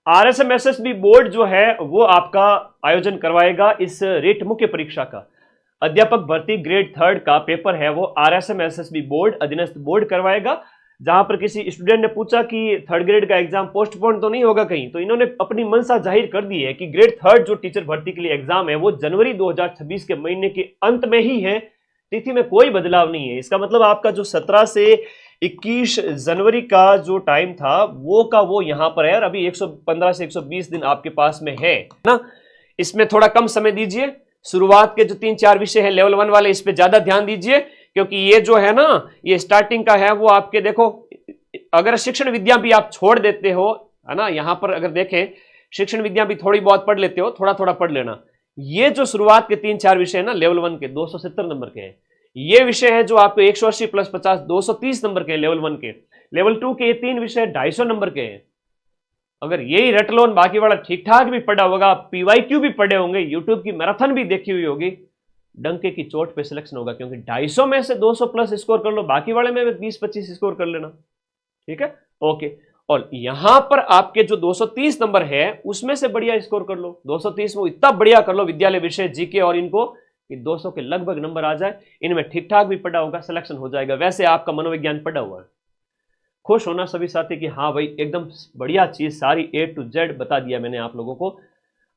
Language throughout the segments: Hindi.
RSMSSB बोर्ड जो है वो आपका आयोजन करवाएगा इस रेट मुख्य परीक्षा का। अध्यापक भर्ती ग्रेड 3 का पेपर है वो RSMSSB बोर्ड अधीनस्थ बोर्ड करवाएगा। जहां पर किसी स्टूडेंट ने पूछा कि 3rd ग्रेड का एग्जाम पोस्टपोन तो नहीं होगा कहीं, तो इन्होंने अपनी मंशा जाहिर कर दी है कि ग्रेड 3 जो टीचर भर्ती के लिए एग्जाम है वो जनवरी 2026 के महीने के अंत में ही है। तिथि में कोई बदलाव नहीं है। इसका मतलब आपका जो 17 से 21 जनवरी का जो टाइम था वो का वो यहां पर है, और अभी 115 से 120 दिन आपके पास में है ना। इसमें थोड़ा कम समय दीजिए। शुरुआत के जो 3-4 विषय हैं लेवल 1 वाले, इस पे ज्यादा ध्यान दीजिए, क्योंकि ये जो है ना ये स्टार्टिंग का है वो आपके देखो, अगर शिक्षण विद्या भी आप छोड़ देते हो है ना, यहां पर अगर देखें शिक्षण विद्या भी थोड़ी बहुत पढ़ लेते हो, थोड़ा थोड़ा पढ़ लेना। ये जो शुरुआत के 3-4 विषय है ना लेवल 1 के 270 नंबर के हैं, ये विषय है जो आपको 180 प्लस 50 230 नंबर के लेवल 1 के। लेवल 2 के ये 3 विषय 250 नंबर के हैं। अगर यही रट लो बाकी वाला ठीक ठाक भी पढ़ा होगा, PYQ भी पढ़े होंगे, यूट्यूब की मैराथन भी देखी हुई होगी, डंके की चोट पे सिलेक्शन होगा, क्योंकि 250 में से 200 प्लस स्कोर कर लो, बाकी वाले में 20-25 स्कोर कर लेना। ठीक है, ओके। और यहां पर आपके जो 230 नंबर है उसमें से बढ़िया स्कोर कर लो, 230 में इतना बढ़िया कर लो विद्यालय विषय जीके और इनको कि 200 के लगभग नंबर आ जाए। इनमें ठीक ठाक भी पढ़ा होगा, सिलेक्शन हो जाएगा। वैसे आपका मनोविज्ञान पढ़ा हुआ है। खुश होना सभी साथी कि हाँ भाई एकदम बढ़िया चीज सारी A to Z बता दिया मैंने आप लोगों को।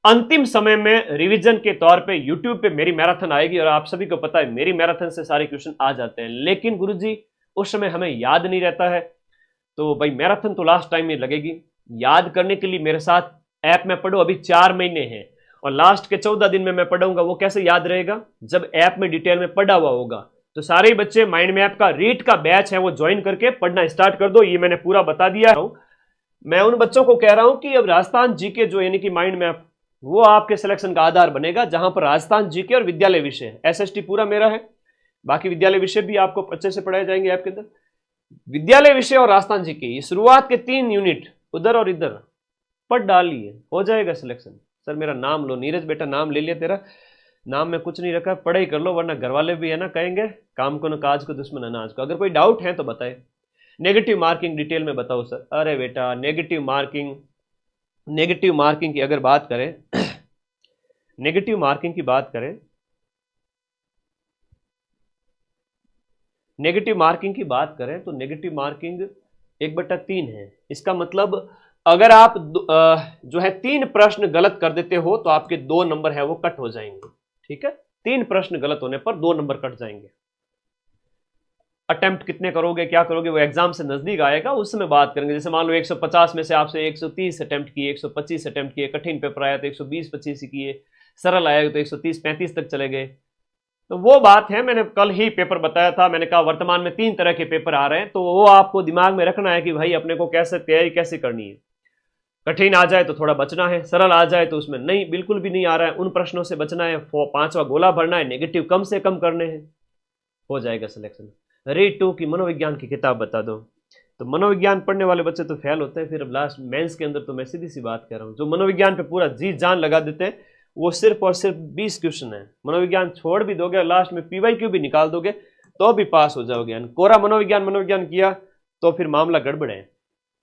अंतिम समय में रिवीजन के तौर पे YouTube पे मेरी मैराथन आएगी, और आप सभी को पता है मेरी मैराथन से सारे क्वेश्चन आ जाते हैं, लेकिन गुरुजी उस समय हमें याद नहीं रहता है। तो भाई मैराथन तो लास्ट टाइम में लगेगी। याद करने के लिए मेरे साथ ऐप में पढ़ो। अभी 4 महीने हैं और लास्ट के 14 दिन में मैं पढ़ाऊंगा। वो कैसे याद रहेगा? जब ऐप में डिटेल में पढ़ा हुआ होगा। तो सारे बच्चे माइंड मैप का रीट का बैच है वो ज्वाइन करके पढ़ना स्टार्ट कर दो। ये मैंने पूरा बता दिया है। मैं उन बच्चों को कह रहा हूं कि अब राजस्थान जीके जो यानी कि माइंड मैप वो आपके सिलेक्शन का आधार बनेगा, जहां पर राजस्थान जीके और विद्यालय विषय SST पूरा मेरा है। बाकी विद्यालय विषय भी आपको अच्छे से पढ़ाए जाएंगे ऐप के अंदर। विद्यालय विषय और राजस्थान जीके ये शुरुआत के 3 यूनिट उधर और इधर पढ़ डालिए, हो जाएगा सिलेक्शन। सर मेरा नाम लो, नीरज बेटा नाम ले लिया तेरा, नाम में कुछ नहीं रखा, पढ़ाई कर लो, वरना घर वाले भी है ना कहेंगे काम को न काज को दुश्मन अनाज को। अगर कोई डाउट है तो बताए। नेगेटिव मार्किंग डिटेल में बताओ सर। अरे बेटा नेगेटिव मार्किंग की अगर बात करें नेगेटिव मार्किंग की बात करें तो नेगेटिव मार्किंग 1/3 है। इसका मतलब अगर आप जो है 3 प्रश्न गलत कर देते हो तो आपके 2 नंबर है वो कट हो जाएंगे। ठीक है, 3 प्रश्न गलत होने पर 2 नंबर कट जाएंगे। अटेम्प्ट कितने करोगे क्या करोगे वो एग्जाम से नजदीक आएगा, उस समय बात करेंगे। जैसे मान लो 150 में से आपसे 130 अटेम्प्ट किए, 125 अटेम्प्ट किए, कठिन पेपर आया तो 120-25 किए, सरल आया तो 130-35 तक चले गए, तो वो बात है। मैंने कल ही पेपर बताया था, मैंने कहा वर्तमान में 3 तरह के पेपर आ रहे हैं, तो वो आपको दिमाग में रखना है कि भाई अपने को कैसे तैयारी कैसे करनी है। कठिन आ जाए तो थोड़ा बचना है, सरल आ जाए तो उसमें नहीं बिल्कुल भी नहीं आ रहा है उन प्रश्नों से बचना है, 5वां गोला भरना है, नेगेटिव कम से कम करने हैं, हो जाएगा सिलेक्शन। रीड 2 की मनोविज्ञान की किताब बता दो, तो मनोविज्ञान पढ़ने वाले बच्चे तो फेल होते हैं। फिर अब लास्ट मेंस के अंदर तो मैं सीधी सी बात कर रहा हूँ, जो मनोविज्ञान पे पूरा जी जान लगा देते हैं वो सिर्फ और सिर्फ 20 क्वेश्चन है। मनोविज्ञान छोड़ भी दोगे और लास्ट में PYQ भी निकाल दोगे तो भी पास हो जाओगे। कोरा मनोविज्ञान किया तो फिर मामला गड़बड़ है।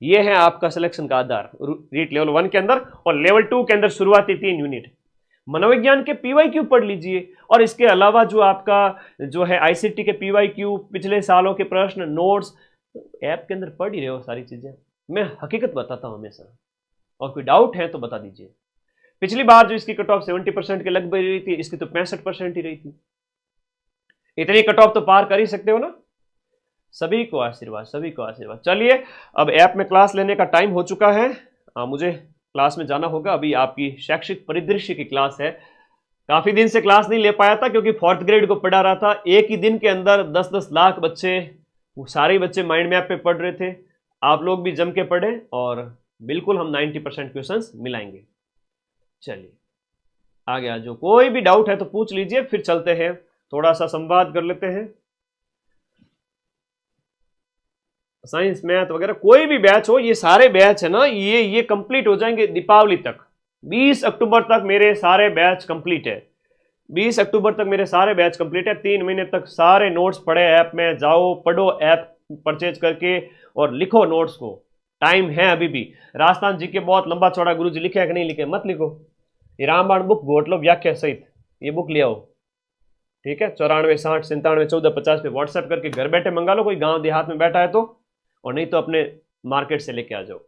ये है आपका सिलेक्शन का आधार रीट लेवल 1 के अंदर, और लेवल 2 के अंदर शुरुआती 3 यूनिट मनोविज्ञान के PYQ पढ़ लीजिए। और इसके अलावा जो आपका जो है ICT के PYQ, पिछले सालों के प्रश्न, नोट्स ऐप के अंदर पढ़ ही रहे हो सारी चीजें। मैं हकीकत बताता हूं हमेशा, और कोई डाउट है तो बता दीजिए। पिछली बार जो इसकी कट ऑफ 70% के लगभग रही थी, इसकी तो 65% ही रही थी। इतनी कट ऑफ तो पार कर ही सकते हो ना। सभी को आशीर्वाद, सभी को आशीर्वाद। चलिए अब ऐप में क्लास लेने का टाइम हो चुका है, मुझे क्लास में जाना होगा। अभी आपकी शैक्षिक परिदृश्य की क्लास है। काफी दिन से क्लास नहीं ले पाया था क्योंकि 4th ग्रेड को पढ़ा रहा था। एक ही दिन के अंदर 10-10 लाख बच्चे, वो सारे बच्चे माइंड मैप पे पढ़ रहे थे। आप लोग भी जम के पढ़े और बिल्कुल हम 90% क्वेश्चंस मिलाएंगे। चलिए आगे आ जाओ, कोई भी डाउट है तो पूछ लीजिए, फिर चलते हैं थोड़ा सा संवाद कर लेते हैं। साइंस मैथ वगैरह कोई भी बैच हो, ये सारे बैच है ना ये कंप्लीट हो जाएंगे दीपावली तक। 20 अक्टूबर तक मेरे सारे बैच कंप्लीट है। 20 अक्टूबर तक मेरे सारे बैच कंप्लीट है। 3 महीने तक सारे नोट्स पढ़े, ऐप में जाओ पढ़ो, ऐप परचेज करके और लिखो नोट्स को। टाइम है अभी भी। राजस्थान जी के बहुत लंबा चौड़ा गुरुजी लिखे है कि नहीं लिखे, मत लिखो। ये रामबाण बुक घोट लो व्याख्या सहित, ये बुक ले आओ, ठीक है। 94 60 97 14 50 पे व्हाट्सएप करके घर बैठे मंगा लो, कोई गांव देहात में बैठा है तो, और नहीं तो अपने मार्केट से लेके आ जाओ।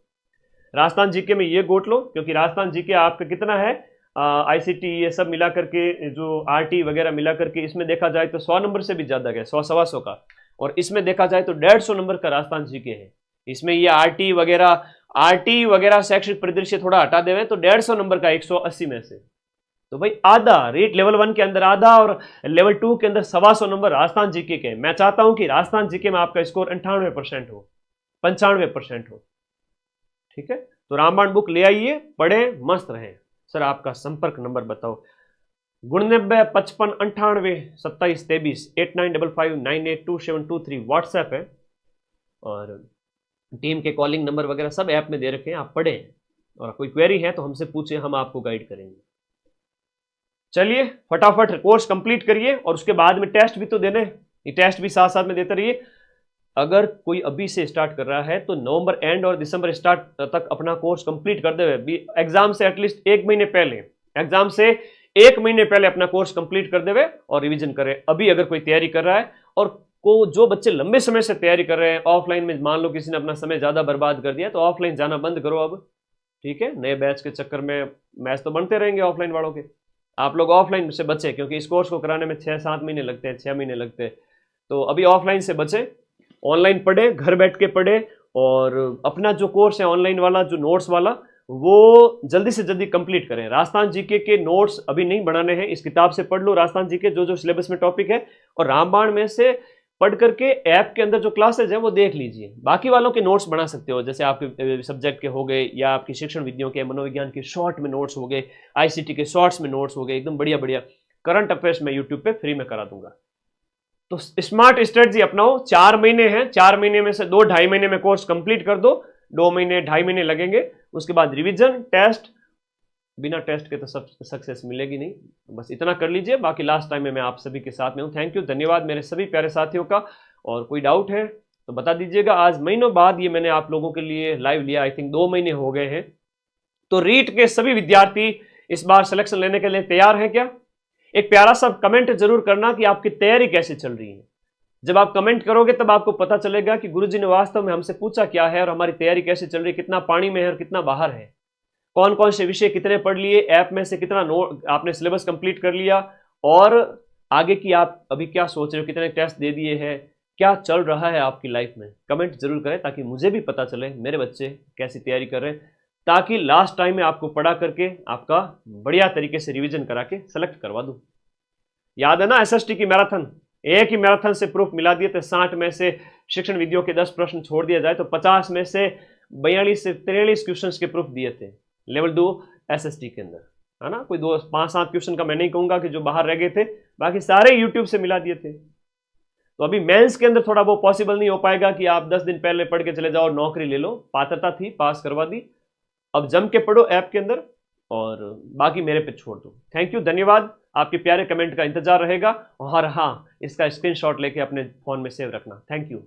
राजस्थान जीके में ये गोट लो, क्योंकि राजस्थान जीके आपका कितना है, आईसीटी ये सब मिला करके, जो आरटी वगैरह मिला करके, इसमें देखा जाए तो 100 नंबर से भी ज्यादा है, 100 सवा 100 का। और इसमें देखा जाए तो 150 नंबर का राजस्थान जीके है। इसमें ये आरटी वगैरह शैक्षिक परिदृश्य थोड़ा हटा देवे तो 150 नंबर का 180 में से, तो भाई आधा रेट लेवल 1 के अंदर आधा और लेवल 2 के अंदर 125 नंबर राजस्थान जीके के। मैं चाहता हूं कि राजस्थान जीके में आपका स्कोर 98% हो, 95% हो, ठीक है। तो रामबाण बुक ले आइए, पढ़े, मस्त रहे। सर आपका संपर्क नंबर बताओ। 99 55 98 27 23 8955982723 व्हाट्सएप है, और टीम के कॉलिंग नंबर वगैरह सब ऐप में दे रखे हैं, आप पढ़ें, और कोई क्वेरी है तो हमसे पूछें, हम आपको गाइड करेंगे। चलिए फटाफट कोर्स कंप्लीट करिए, और उसके बाद में टेस्ट भी तो देने, ये टेस्ट भी साथ साथ में देते रहिए। अगर कोई अभी से स्टार्ट कर रहा है तो नवंबर एंड और दिसंबर स्टार्ट तक अपना कोर्स कंप्लीट कर देवे, एग्जाम से एटलीस्ट 1 महीने पहले, एग्जाम से 1 महीने पहले अपना कोर्स कंप्लीट कर देवे और रिवीजन करे। अभी अगर कोई तैयारी कर रहा है, और को जो बच्चे लंबे समय से तैयारी कर रहे हैं ऑफलाइन में, मान लो किसी ने अपना समय ज्यादा बर्बाद कर दिया, तो ऑफलाइन जाना बंद करो अब, ठीक है। नए बैच के चक्कर में मैच तो बनते रहेंगे ऑफलाइन वालों के, आप लोग ऑफलाइन से बचे, क्योंकि इस कोर्स को कराने में 6-7 महीने लगते हैं, 6 महीने लगते हैं। तो अभी ऑफलाइन से बचे, ऑनलाइन पढ़े, घर बैठ के पढ़े, और अपना जो कोर्स है ऑनलाइन वाला, जो नोट्स वाला, वो जल्दी से जल्दी कंप्लीट करें। राजस्थान जीके के नोट्स अभी नहीं बनाने हैं, इस किताब से पढ़ लो राजस्थान जीके जो जो सिलेबस में टॉपिक है, और रामबाण में से पढ़ करके ऐप के अंदर जो क्लासेज है वो देख लीजिए। बाकी वालों के नोट्स बना सकते हो, जैसे आपके सब्जेक्ट के हो गए, या आपकी शिक्षण विधियों के, मनोविज्ञान के शॉर्ट में नोट्स हो गए, आईसीटी के शॉर्ट्स में नोट्स हो गए, एकदम बढ़िया बढ़िया। करंट अफेयर्स में यूट्यूब पे फ्री में करा दूंगा। तो स्मार्ट स्ट्रेटजी अपनाओ, 4 महीने हैं, 4 महीने में से 2-2.5 महीने में कोर्स कंप्लीट कर दो, 2 महीने 2.5 महीने लगेंगे, उसके बाद रिवीजन, टेस्ट। बिना टेस्ट के तो सब सक्सेस मिलेगी नहीं, बस इतना कर लीजिए। बाकी लास्ट टाइम में मैं आप सभी के साथ में हूँ। थैंक यू, धन्यवाद मेरे सभी प्यारे साथियों का। और कोई डाउट है तो बता दीजिएगा। आज महीनों बाद ये मैंने आप लोगों के लिए लाइव लिया, आई थिंक 2 महीने हो गए हैं। तो रीट के सभी विद्यार्थी इस बार सिलेक्शन लेने के लिए तैयार हैं क्या? एक प्यारा सा कमेंट जरूर करना कि आपकी तैयारी कैसे चल रही है। जब आप कमेंट करोगे तब आपको पता चलेगा कि गुरुजी ने वास्तव में हमसे पूछा क्या है, और हमारी तैयारी कैसे चल रही है, कितना पानी में है और कितना बाहर है, कौन कौन से विषय कितने पढ़ लिए, ऐप में से कितना नोट आपने सिलेबस कंप्लीट कर लिया, और आगे की आप अभी क्या सोच रहे हो, कितने टेस्ट दे दिए हैं, क्या चल रहा है आपकी लाइफ में। कमेंट जरूर करें ताकि मुझे भी पता चले मेरे बच्चे कैसी तैयारी कर रहे हैं, ताकि लास्ट टाइम में आपको पढ़ा करके आपका बढ़िया तरीके से रिवीजन करा के सेलेक्ट करवा दूं। याद है ना एसएसटी की मैराथन, एक ही मैराथन से प्रूफ मिला दिए थे। 60 में से शिक्षण विधियों के 10 प्रश्न छोड़ दिया जाए तो 50 में से 42 से 43 क्वेश्चन के प्रूफ दिए थे लेवल 2 एसएसटी के अंदर, है ना। कोई 5-7 क्वेश्चन का मैं नहीं कहूंगा कि जो बाहर रह गए थे, बाकी सारे यूट्यूब से मिला दिए थे। तो अभी मेंस के अंदर थोड़ा वो पॉसिबल नहीं हो पाएगा कि आप 10 दिन पहले पढ़ के चले जाओ और नौकरी ले लो। पात्रता थी, पास करवा दी, अब जम के पढ़ो ऐप के अंदर, और बाकी मेरे पे छोड़ दो। थैंक यू, धन्यवाद। आपके प्यारे कमेंट का इंतजार रहेगा, और हाँ, इसका स्क्रीनशॉट लेके अपने फोन में सेव रखना। Thank you.